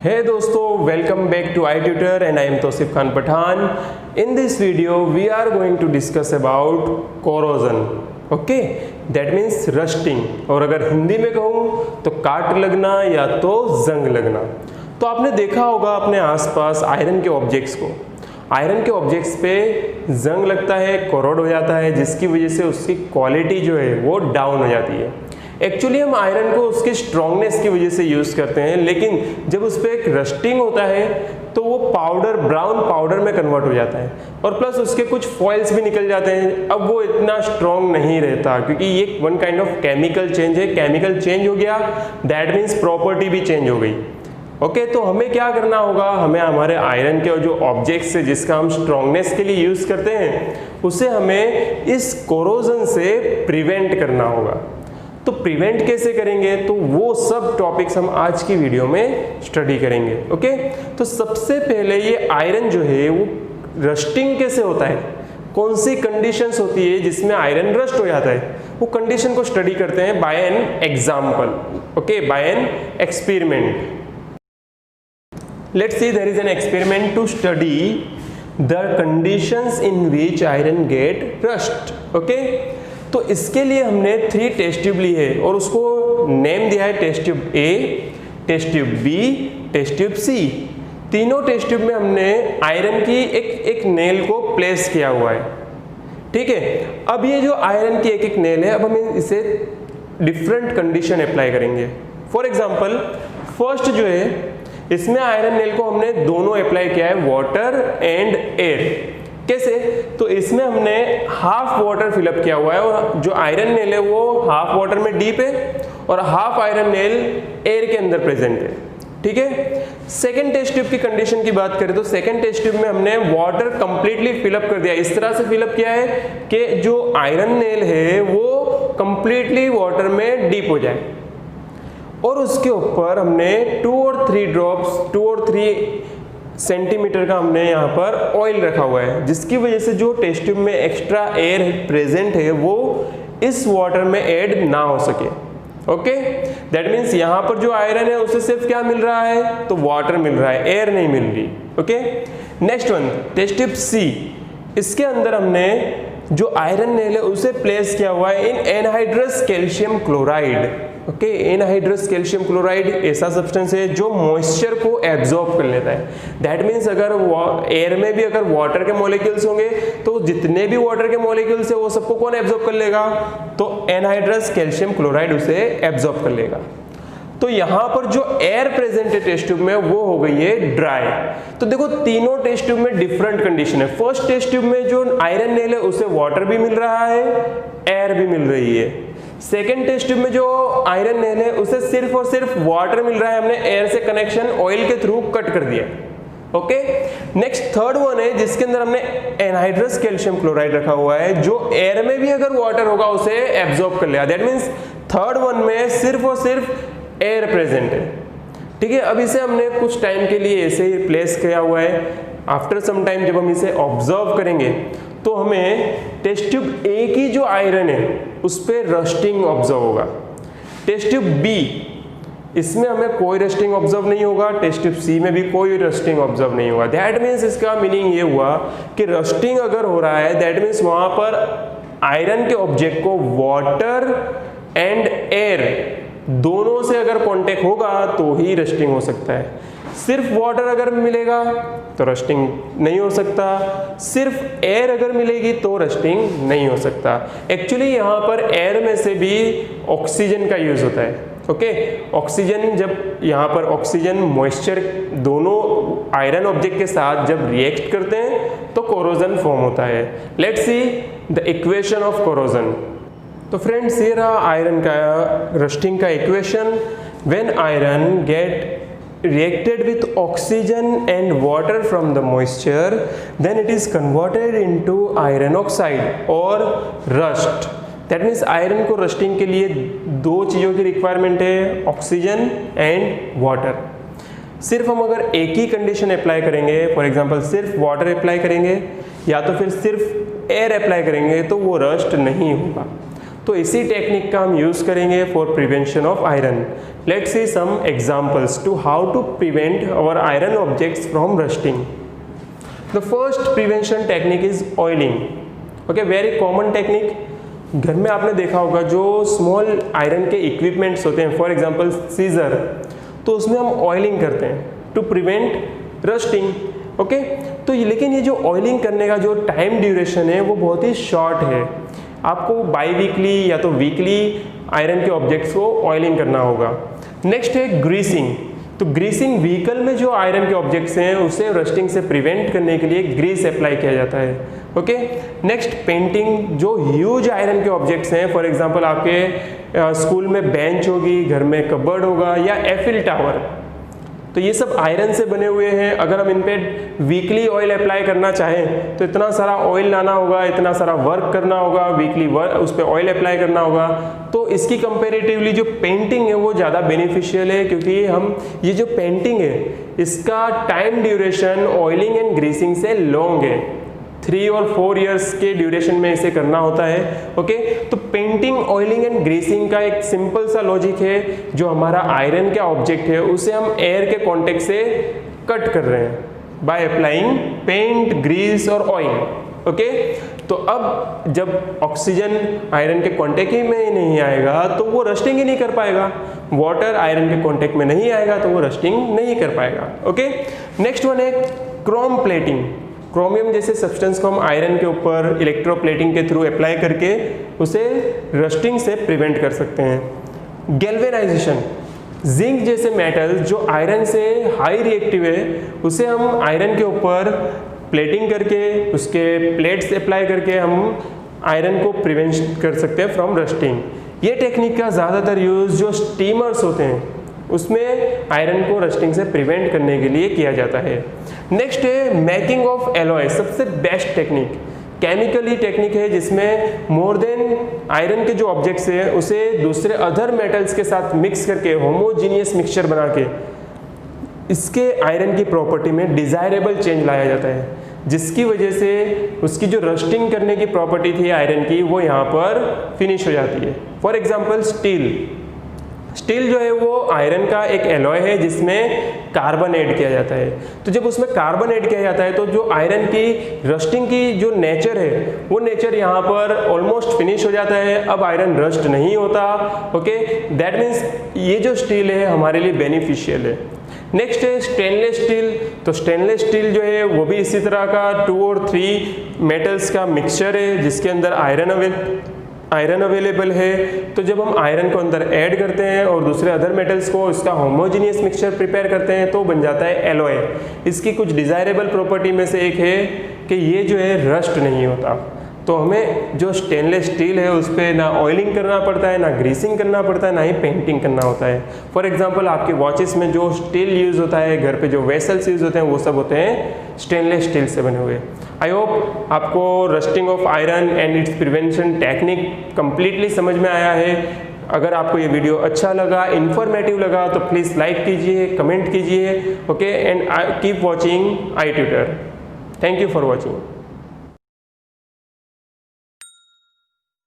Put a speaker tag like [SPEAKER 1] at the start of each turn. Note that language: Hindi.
[SPEAKER 1] Hey दोस्तों, welcome back to iTutor and I am Tosif Khan Pathan. In this video we are going to discuss about corrosion. Okay, that means rusting. और अगर हिंदी में कहूँ तो काट लगना या तो जंग लगना। तो आपने देखा होगा अपने आसपास आयरन के ऑब्जेक्ट्स को, आयरन के ऑब्जेक्ट्स पे जंग लगता है, कोरोड हो जाता है, जिसकी वजह से उसकी क्वालिटी जो है वो डाउन हो जाती है। एक्चुअली हम आयरन को उसके स्ट्रॉन्गनेस की वजह से यूज़ करते हैं, लेकिन जब उस पर एक रस्टिंग होता है तो वो पाउडर, ब्राउन पाउडर में कन्वर्ट हो जाता है और प्लस उसके कुछ फॉइल्स भी निकल जाते हैं। अब वो इतना स्ट्रॉन्ग नहीं रहता क्योंकि ये one kind of chemical change है। केमिकल चेंज हो गया, दैट मीन्स प्रॉपर्टी भी चेंज हो गई। ओके, तो हमें क्या करना होगा, हमें हमारे आयरन के जो ऑब्जेक्ट्स है जिसका हम स्ट्रॉन्गनेस के लिए यूज़ करते हैं, उसे हमें इस कोरोजन से प्रिवेंट करना होगा। तो प्रिवेंट कैसे करेंगे, तो वो सब टॉपिक्स हम आज की वीडियो में स्टडी करेंगे। ओके, तो सबसे पहले ये आयरन जो है वो रस्टिंग कैसे होता है, कौन सी कंडीशंस होती है जिसमें आयरन रस्ट हो जाता है, वो कंडीशन को स्टडी करते हैं by an example. Okay, by an experiment. Let's see, there is an experiment to study the conditions in which iron get rust. Okay, तो इसके लिए हमने 3 टेस्ट ट्यूब ली है और उसको नेम दिया है test tube A, test tube B, test tube C. तीनों टेस्ट ट्यूब में हमने आयरन की एक नेल को प्लेस किया हुआ है। ठीक है, अब ये जो आयरन की एक नेल है, अब हम इसे डिफरेंट कंडीशन अप्लाई करेंगे। फॉर एग्जांपल, फर्स्ट जो है इसमें आयरन नेल को हमने दोनों अप्लाई किया है, वाटर एंड एयर। कैसे, तो इसमें हमने हाफ वाटर फिलअप किया हुआ है और जो आयरन नेल है वो हाफ वाटर में डीप है और हाफ आयरन नेल एयर के अंदर प्रेजेंट है। ठीक है, सेकंड टेस्ट ट्यूब की कंडीशन की बात करें तो सेकंड टेस्ट ट्यूब में हमने वाटर कंप्लीटली फिलअप कर दिया। इस तरह से फिलअप किया है कि जो आयरन नेल है वो कंप्लीटली वाटर में डीप हो जाए और उसके ऊपर हमने 2 और 3 सेंटीमीटर का हमने यहाँ पर ऑयल रखा हुआ है, जिसकी वजह से जो टेस्ट ट्यूब में एक्स्ट्रा एयर प्रेजेंट है वो इस वाटर में ऐड ना हो सके। ओके, दैट मीन्स यहाँ पर जो आयरन है उसे सिर्फ क्या मिल रहा है, तो वाटर मिल रहा है, एयर नहीं मिल रही। Okay, next one, test tube C. इसके अंदर हमने जो आयरन नेल है उसे प्लेस किया हुआ है in anhydrous calcium chloride. Okay, anhydrous calcium chloride ऐसा सब्सटेंस है जो मॉइस्चर को एब्जॉर्ब कर लेता है। दैट मीन्स अगर एयर में भी अगर वाटर के मॉलिक्यूल्स होंगे तो जितने भी वाटर के मॉलिक्यूल्स है वो सबको कौन एब्जॉर्ब कर लेगा, तो एनहाइड्रस कैल्शियम क्लोराइड उसे एब्जॉर्ब कर लेगा। तो यहाँ पर जो एयर प्रेजेंट है टेस्ट ट्यूब में वो हो गई है ड्राई। तो देखो तीनों टेस्ट ट्यूब में डिफरेंट कंडीशन है। फर्स्ट टेस्ट ट्यूब में जो आयरन नेल है उसे वाटर भी मिल रहा है, एयर भी मिल रही है। सेकेंड टेस्ट ट्यूब में जो आयरन नेल है उसे सिर्फ और सिर्फ वाटर मिल रहा है, हमने एयर से कनेक्शन ऑयल के थ्रू कट कर दिया। ओके, नेक्स्ट थर्ड वन है जिसके अंदर हमने एनहाइड्रस कैल्शियम क्लोराइड रखा हुआ है, जो एयर में भी अगर वाटर होगा उसे एब्जॉर्ब कर लेगा। दैट मीन्स थर्ड वन में सिर्फ और सिर्फ एयर प्रेजेंट है। ठीक है, अब इसे हमने कुछ टाइम के लिए ऐसे ही प्लेस किया हुआ है। आफ्टर सम टाइम जब हम इसे ऑब्जर्व करेंगे तो हमें टेस्ट ट्यूब ए की जो आयरन है उस पर रस्टिंग ऑब्जर्व होगा। टेस्ट ट्यूब बी, इसमें हमें कोई रस्टिंग ऑब्जर्व नहीं होगा। टेस्ट ट्यूब सी में भी कोई रस्टिंग ऑब्जर्व नहीं होगा। दैट मीन्स इसका मीनिंग ये हुआ कि रस्टिंग अगर हो रहा है दैट मीन्स वहां पर आयरन के ऑब्जेक्ट को वाटर एंड एयर दोनों से अगर कांटेक्ट होगा तो ही रस्टिंग हो सकता है। सिर्फ वाटर अगर मिलेगा तो रस्टिंग नहीं हो सकता, सिर्फ एयर अगर मिलेगी तो रस्टिंग नहीं हो सकता। एक्चुअली यहाँ पर एयर में से भी ऑक्सीजन का यूज होता है। ओके, ऑक्सीजन, जब यहाँ पर ऑक्सीजन मॉइस्चर दोनों आयरन ऑब्जेक्ट के साथ जब रिएक्ट करते हैं तो कोरोजन फॉर्म होता है। Let's see the equation of corrosion. तो फ्रेंड्स, ये रहा आयरन का रस्टिंग का equation. When iron get reacted with oxygen and water from the moisture, then it is converted into iron oxide or rust. That means iron को रस्टिंग के लिए 2 चीज़ों की रिक्वायरमेंट है, ऑक्सीजन एंड वाटर। सिर्फ हम अगर एक ही कंडीशन अप्लाई करेंगे, फॉर एग्जांपल सिर्फ वाटर अप्लाई करेंगे या तो फिर सिर्फ एयर अप्लाई करेंगे तो वो रस्ट नहीं होगा। तो इसी टेक्निक का हम यूज़ करेंगे for prevention of iron. Let's see some examples to how to prevent our iron objects from rusting. The first prevention technique is oiling. Okay, very common technique. घर में आपने देखा होगा जो स्मॉल आयरन के इक्विपमेंट्स होते हैं, फॉर एग्जांपल सीजर, तो उसमें हम ऑयलिंग करते हैं टू प्रिवेंट रस्टिंग। ओके, तो लेकिन ये जो ऑयलिंग करने का जो टाइम ड्यूरेशन है वो बहुत ही शॉर्ट है। आपको बाई वीकली या तो वीकली आयरन के ऑब्जेक्ट्स को ऑयलिंग करना होगा। नेक्स्ट है ग्रीसिंग। तो ग्रीसिंग, व्हीकल में जो आयरन के ऑब्जेक्ट्स हैं उसे रस्टिंग से प्रिवेंट करने के लिए ग्रीस अप्लाई किया जाता है। Okay, next painting. जो ह्यूज आयरन के ऑब्जेक्ट्स हैं, फॉर एग्जांपल आपके स्कूल में बेंच होगी, घर में कबर्ड होगा या एफिल टावर, तो ये सब आयरन से बने हुए हैं। अगर हम इन पे वीकली ऑयल अप्लाई करना चाहें तो इतना सारा ऑयल लाना होगा, इतना सारा वर्क करना होगा, वीकली वर्क उस पर ऑयल अप्लाई करना होगा। तो इसकी कंपेरेटिवली जो पेंटिंग है वो ज़्यादा बेनिफिशियल है, क्योंकि हम ये जो पेंटिंग है इसका time duration oiling and greasing से लॉन्ग है। 3 और 4 इयर्स के ड्यूरेशन में इसे करना होता है। ओके, तो पेंटिंग, ऑयलिंग एंड ग्रीसिंग का एक सिंपल सा लॉजिक है। जो हमारा आयरन का ऑब्जेक्ट है उसे हम एयर के कांटेक्ट से कट कर रहे हैं बाय अप्लाइंग पेंट, ग्रीस और ऑयल। ओके, तो अब जब ऑक्सीजन आयरन के कांटेक्ट ही में नहीं आएगा तो वो रस्टिंग ही नहीं कर पाएगा। वाटर आयरन के कांटेक्ट में नहीं आएगा तो वो रस्टिंग नहीं कर पाएगा। ओके, नेक्स्ट वन है क्रोम प्लेटिंग। क्रोमियम जैसे सब्सटेंस को हम आयरन के ऊपर इलेक्ट्रोप्लेटिंग के थ्रू अप्लाई करके उसे रस्टिंग से प्रिवेंट कर सकते हैं। गैल्वेनाइजेशन, जिंक जैसे मेटल जो आयरन से हाई रिएक्टिव है उसे हम आयरन के ऊपर प्लेटिंग करके उसके प्लेट्स अप्लाई करके हम आयरन को प्रिवेंट कर सकते हैं फ्रॉम रस्टिंग। ये टेक्निक का ज़्यादातर यूज़ जो स्टीमर्स होते हैं उसमें आयरन को रस्टिंग से प्रिवेंट करने के लिए किया जाता है। नेक्स्ट है मेकिंग ऑफ एलॉय। सबसे बेस्ट टेक्निक केमिकली टेक्निक है जिसमें मोर देन आयरन के जो ऑब्जेक्ट्स हैं उसे दूसरे अदर मेटल्स के साथ मिक्स करके होमोजीनियस मिक्सचर बना के इसके आयरन की प्रॉपर्टी में डिजायरेबल चेंज लाया जाता है, जिसकी वजह से उसकी जो रस्टिंग करने की प्रॉपर्टी थी आयरन की वो यहाँ पर फिनिश हो जाती है। फॉर एग्जाम्पल स्टील जो है वो आयरन का एक एलॉय है जिसमें कार्बन ऐड किया जाता है। तो जब उसमें कार्बन ऐड किया जाता है तो जो आयरन की रस्टिंग की जो नेचर है वो नेचर यहाँ पर ऑलमोस्ट फिनिश हो जाता है। अब आयरन रस्ट नहीं होता। ओके, दैट मीन्स ये जो स्टील है हमारे लिए बेनिफिशियल है। नेक्स्ट है स्टेनलेस स्टील। तो स्टेनलेस स्टील जो है वो भी इसी तरह का 2 और 3 मेटल्स का मिक्सचर है जिसके अंदर आयरन अवेलेबल है। तो जब हम आयरन को अंदर ऐड करते हैं और दूसरे अदर मेटल्स को इसका होमोजीनियस मिक्सचर प्रिपेयर करते हैं तो बन जाता है एलॉय। इसकी कुछ डिज़ायरेबल प्रॉपर्टी में से एक है कि ये जो है रस्ट नहीं होता। तो हमें जो स्टेनलेस स्टील है उस पर ना ऑयलिंग करना पड़ता है, ना ग्रीसिंग करना पड़ता है, ना ही पेंटिंग करना होता है। फॉर एग्जांपल आपके वॉचेस में जो स्टील यूज़ होता है, घर पे जो वेसल्स यूज़ होते हैं वो सब होते हैं स्टेनलेस स्टील से बने हुए। आई होप आपको rusting of iron and it's prevention technique completely समझ में आया है। अगर आपको ये वीडियो अच्छा लगा, इन्फॉर्मेटिव लगा तो प्लीज़ लाइक कीजिए, कमेंट कीजिए। Okay, and keep watching iTutor। Thank you for watching.